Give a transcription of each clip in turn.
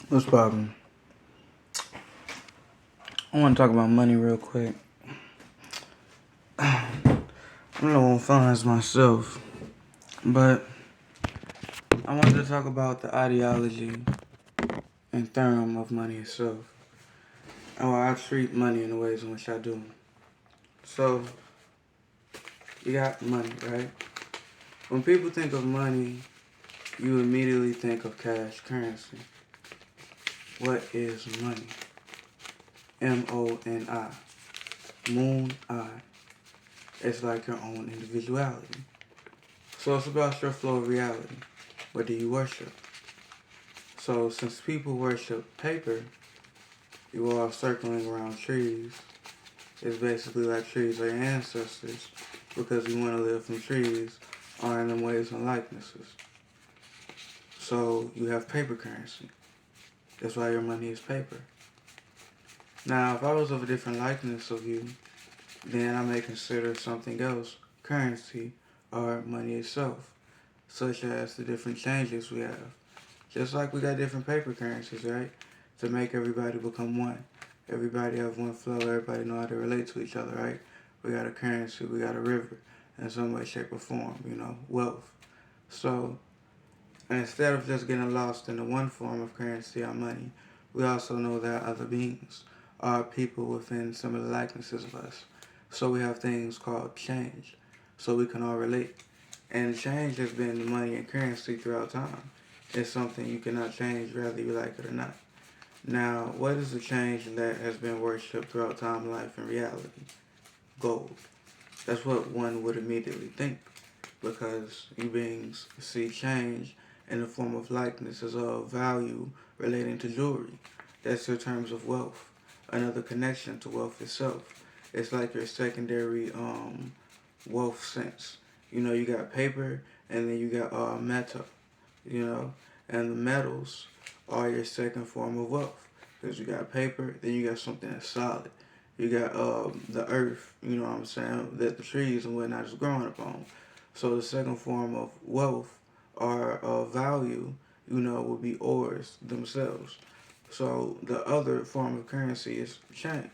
What's poppin'? I want to talk about money real quick. I'm low on funds myself, but I wanted to talk about the ideology and theorem of money itself, and why I treat money in the ways in which I do. So, you got money, right? When people think of money, you immediately think of cash currency. What is money? M-O-N-I. Moon eye. It's like your own individuality. So it's about your flow of reality. What do you worship? So since people worship paper, you all circling around trees. It's basically like trees are your ancestors because we want to live from trees are in them ways and likenesses. So you have paper currency. That's why your money is paper. Now, if I was of a different likeness of you, then I may consider something else currency or money itself, such as the different changes we have. Just like we got different paper currencies, right? To make everybody become one. Everybody have one flow, everybody know how to relate to each other, right? We got a currency, we got a river, in some way, shape, or form, wealth. So, instead of just getting lost in the one form of currency or money, we also know there are other beings, or people within similar likenesses of us. So we have things called change, so we can all relate. And change has been the money and currency throughout time. It's something you cannot change whether you like it or not. Now, what is the change that has been worshipped throughout time, life, and reality? Gold. That's what one would immediately think, because you beings see change in the form of likenesses of value relating to jewelry. That's your terms of wealth. Another connection to wealth itself. It's like your secondary wealth sense. You got paper and then you got metal, and the metals are your second form of wealth. Because you got paper, then you got something that's solid. You got the earth, you know what I'm saying, that the trees and whatnot is growing upon. So the second form of wealth or of value, would be ores themselves. So the other form of currency is change,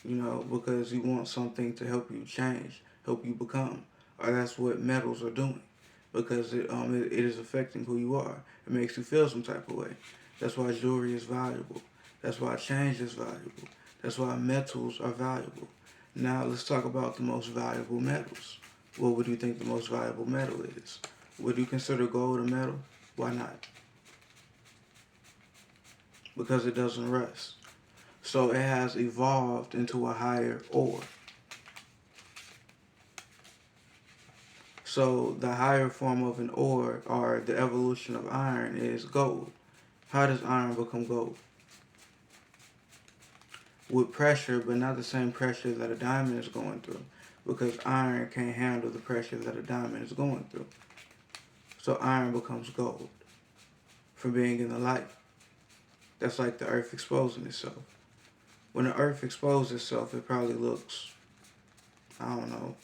because you want something to help you change, help you become. Or that's what metals are doing, because it is affecting who you are. It makes you feel some type of way. That's why jewelry is valuable. That's why change is valuable. That's why metals are valuable. Now let's talk about the most valuable metals. What would you think the most valuable metal is? Would you consider gold a metal? Why not? Because it doesn't rust. So it has evolved into a higher ore. So the higher form of an ore, or the evolution of iron, is gold. How does iron become gold? With pressure, but not the same pressure that a diamond is going through, because iron can't handle the pressure that a diamond is going through. So iron becomes gold from being in the light. That's like the earth exposing itself. When the earth exposes itself, it probably looks, I don't know,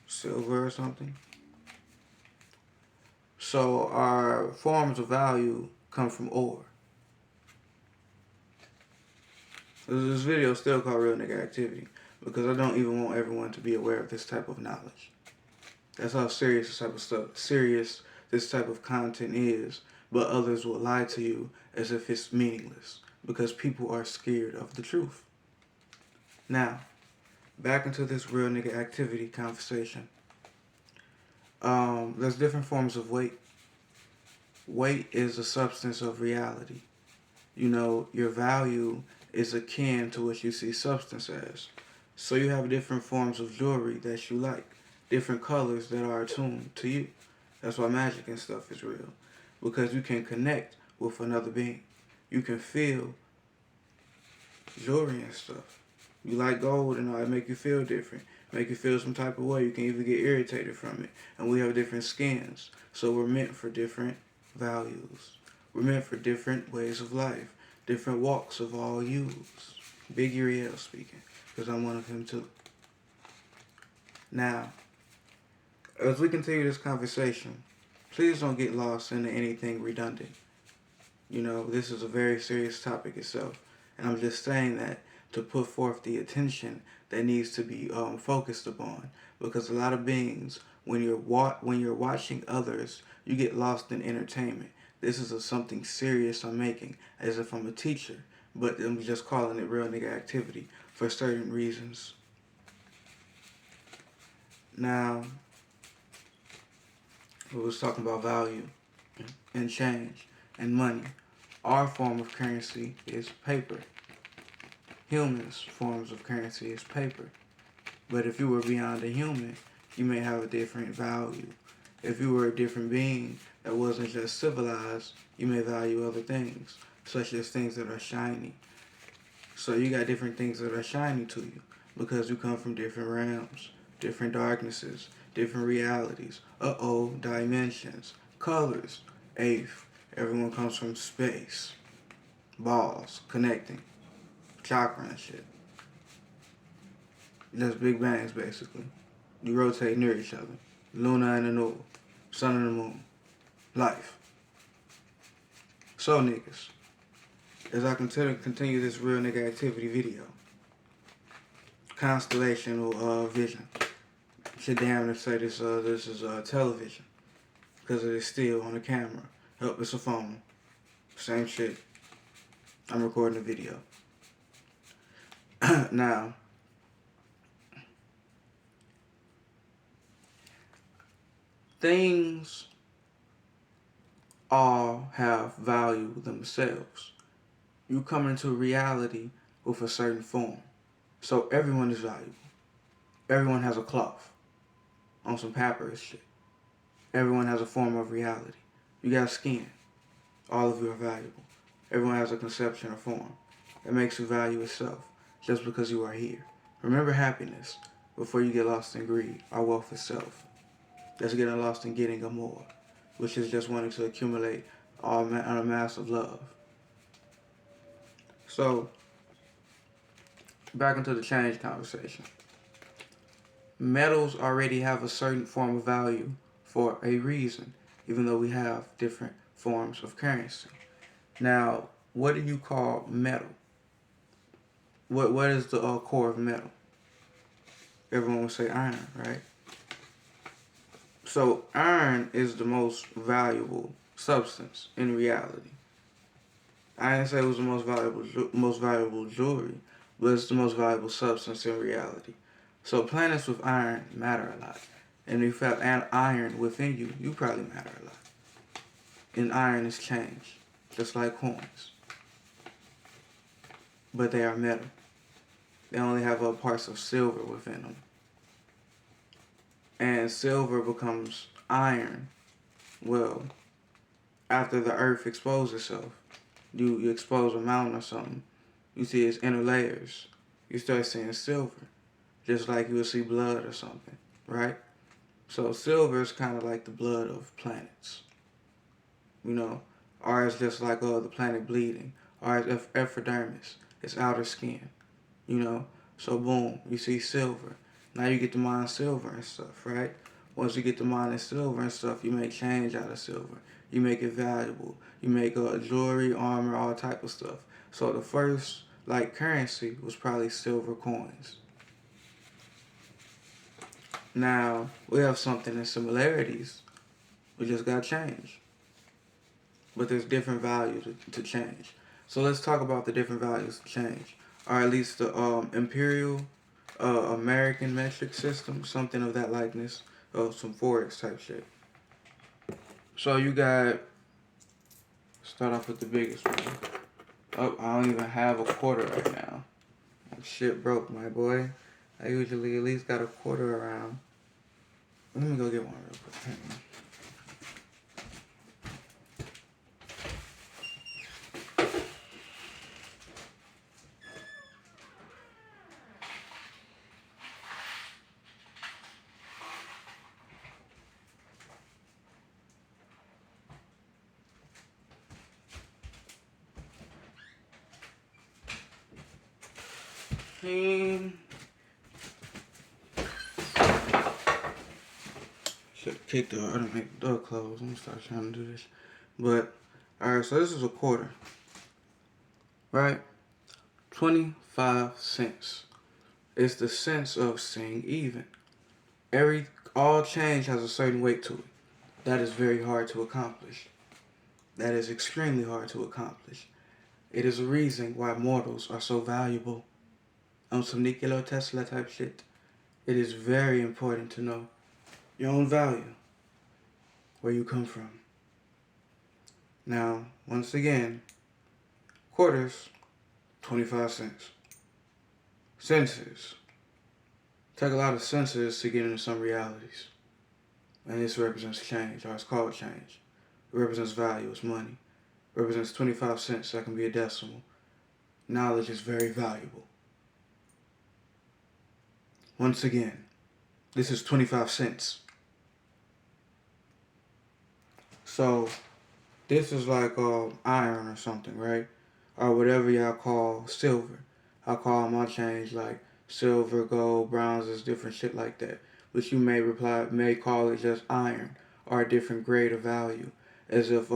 silver or something. So our forms of value come from ore. This video is still called Real Nigga Activity, because I don't even want everyone to be aware of this type of knowledge. That's how serious this type of content is, but others will lie to you as if it's meaningless, because people are scared of the truth. Now, back into this Real Nigga Activity conversation. There's different forms of weight. Weight is a substance of reality. Your value is akin to what you see substance as. So you have different forms of jewelry that you like, different colors that are attuned to you. That's why magic and stuff is real, because you can connect with another being. You can feel jewelry and stuff. You like gold and all, it make you feel different, make you feel some type of way. You can even get irritated from it. And we have different skins, so we're meant for different values. We're meant for different ways of life, different walks of all yous. Big Uriel speaking, because I'm one of him too. Now, as we continue this conversation, please don't get lost into anything redundant. You know, this is a very serious topic itself. And I'm just saying that to put forth the attention that needs to be focused upon. Because a lot of beings, when you're watching others, you get lost in entertainment. This is something serious I'm making, as if I'm a teacher. But I'm just calling it real nigga activity for certain reasons. Now, we was talking about value and change and money. Our form of currency is paper. Humans' forms of currency is paper. But if you were beyond a human, you may have a different value. If you were a different being that wasn't just civilized, you may value other things, such as things that are shiny. So you got different things that are shiny to you because you come from different realms, different darknesses, different realities, dimensions, colors, eighth. Everyone comes from space, balls, connecting, chakra and shit. Just big bangs, basically. You rotate near each other. Luna and the Null, sun and the moon, life. So niggas, as I continue this real nigga activity video, constellational vision. Should damn near say this is television because it is still on the camera. Help, it's a phone. Same shit. I'm recording a video. Now, things all have value themselves. You come into reality with a certain form. So everyone is valuable. Everyone has a cloth on some papyrus shit. Everyone has a form of reality. You got skin. All of you are valuable. Everyone has a conception or form. It makes you value itself just because you are here. Remember happiness before you get lost in greed or wealth itself. That's getting lost in getting a more, which is just wanting to accumulate on a mass of love. So, back into the change conversation. Metals already have a certain form of value for a reason, even though we have different forms of currency. Now, what do you call metal? What is the core of metal? Everyone would say iron, right? So iron is the most valuable substance in reality. I didn't say it was the most valuable jewelry, but it's the most valuable substance in reality. So planets with iron matter a lot. And if you have iron within you, you probably matter a lot. And iron is change, just like coins. But they are metal. They only have parts of silver within them. And silver becomes iron, well, after the earth exposes itself. You expose a mountain or something, you see its inner layers. You start seeing silver, just like you would see blood or something, right? So silver is kind of like the blood of planets, you know, or it's just like the planet bleeding, or it's epidermis, it's outer skin, you know. So boom, you see silver. Now you get to mine silver and stuff, right? Once you get to mining silver and stuff, you make change out of silver. You make it valuable. You make jewelry, armor, all type of stuff. So the first currency was probably silver coins. Now we have something in similarities. We just got change. But there's different values to change. So let's talk about the different values to change. Or at least the imperial American metric system, something of that likeness, some Forex type shit. So you got, start off with the biggest one. Oh, I don't even have a quarter right now. I'm shit broke, my boy. I usually at least got a quarter around. Let me go get one real quick. Hang on. Should have kicked the door. I don't make the door close. I'm gonna start trying to do this. But Alright, so this is a quarter, right? 25 cents. It's the sense of saying even. All change has a certain weight to it. That is very hard to accomplish. That is extremely hard to accomplish. It is a reason why mortals are so valuable. On some Nikola Tesla type shit, it is very important to know your own value, where you come from. Now, once again, quarters, 25 cents. Senses. Take a lot of senses to get into some realities. And this represents change, or it's called change. It represents value, it's money. It represents 25 cents, that can be a decimal. Knowledge is very valuable. Once again, this is 25 cents. So, this is like iron or something, right? Or whatever y'all call silver. I call my change like silver, gold, bronzes, different shit like that. Which you may call it just iron or a different grade of value. As if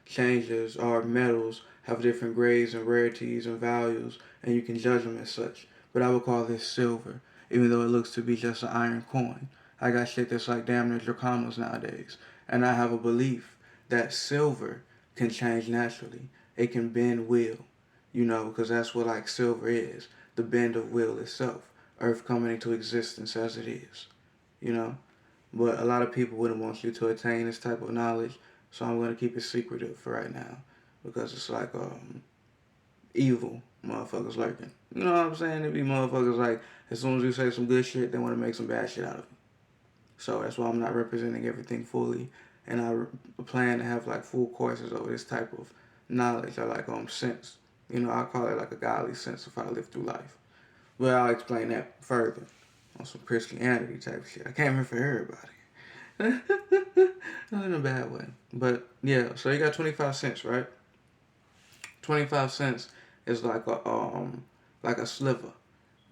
changes or metals have different grades and rarities and values, and you can judge them as such. But I would call this silver, even though it looks to be just an iron coin. I got shit that's like damn near drachmas nowadays. And I have a belief that silver can change naturally. It can bend will, because that's what like silver is, the bend of will itself. Earth coming into existence as it is, But a lot of people wouldn't want you to attain this type of knowledge, so I'm going to keep it secretive for right now, because it's like evil motherfuckers lurking. You know what I'm saying? It be motherfuckers like, as soon as you say some good shit, they want to make some bad shit out of it. So that's why I'm not representing everything fully, and I plan to have like full courses over this type of knowledge or like sense. I call it like a godly sense of how to live through life. But I'll explain that further on some Christianity type shit. I came here for everybody. Not in a bad way. But yeah, so you got 25 cents, right? 25 cents is like a sliver.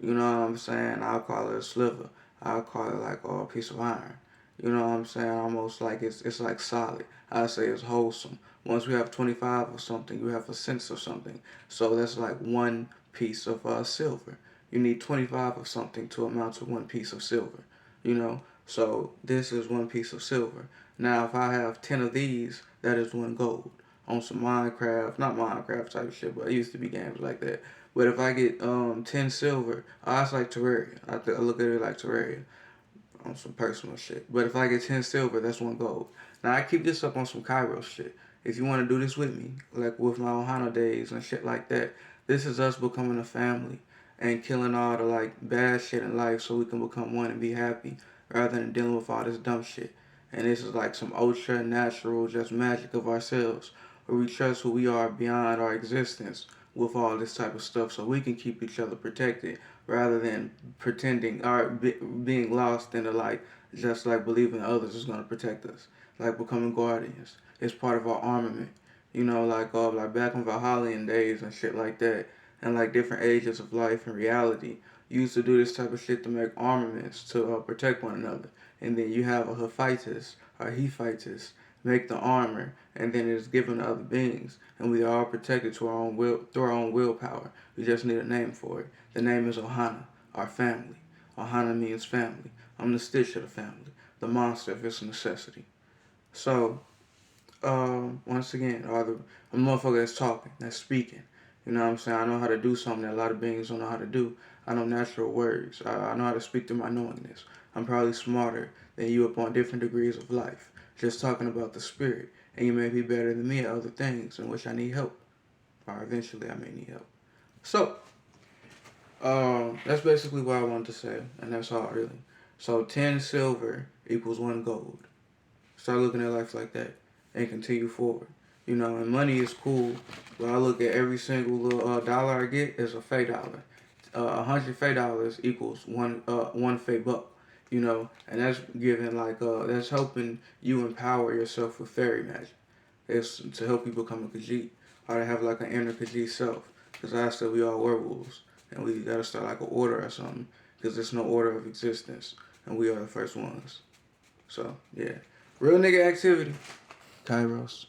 You know what I'm saying? I'll call it a sliver. I'll call it like a piece of iron. You know what I'm saying? Almost like it's like solid. I say it's wholesome. Once we have 25 of something, you have a sense of something. So that's like one piece of silver. You need 25 of something to amount to one piece of silver. So this is one piece of silver. Now, if I have 10 of these, that is one gold. On some Minecraft, not Minecraft type shit, but it used to be games like that. But if I get 10 silver, it's like Terraria. I look at it like Terraria on some personal shit. But if I get 10 silver, that's one gold. Now, I keep this up on some Kairos shit. If you want to do this with me, like with my Ohana days and shit like that, this is us becoming a family and killing all the like bad shit in life so we can become one and be happy rather than dealing with all this dumb shit. And this is like some ultra natural just magic of ourselves where we trust who we are beyond our existence with all this type of stuff so we can keep each other protected rather than pretending or being lost into like just like believing others is going to protect us, like becoming guardians. It's part of our armament, like back in Valhallian days and shit like that, and like different ages of life and reality. You used to do this type of shit to make armaments to protect one another, and then you have a Hephaestus or Hephaestus make the armor, and then it's given to other beings, and we are all protected to our own will through our own willpower. We just need a name for it. The name is Ohana, our family. Ohana means family. I'm the stitch of the family, the monster if it's a necessity. So, once again, a motherfucker that's talking, that's speaking. You know what I'm saying? I know how to do something that a lot of beings don't know how to do. I know natural words. I know how to speak through my knowingness. I'm probably smarter than you upon different degrees of life. Just talking about the spirit. And you may be better than me at other things in which I need help. Or eventually I may need help. So, that's basically what I wanted to say. And that's all really. So 10 silver equals 1 gold. Start looking at life like that and continue forward. And money is cool, but I look at every single little dollar I get as a fake dollar. 100 fake dollars equals one fake buck. And that's giving that's helping you empower yourself with fairy magic. It's to help you become a Khajiit or to have like an inner Khajiit self. Because I said we all werewolves and we gotta start like an order or something. Because there's no order of existence and we are the first ones. So yeah, real nigga activity. Kairos.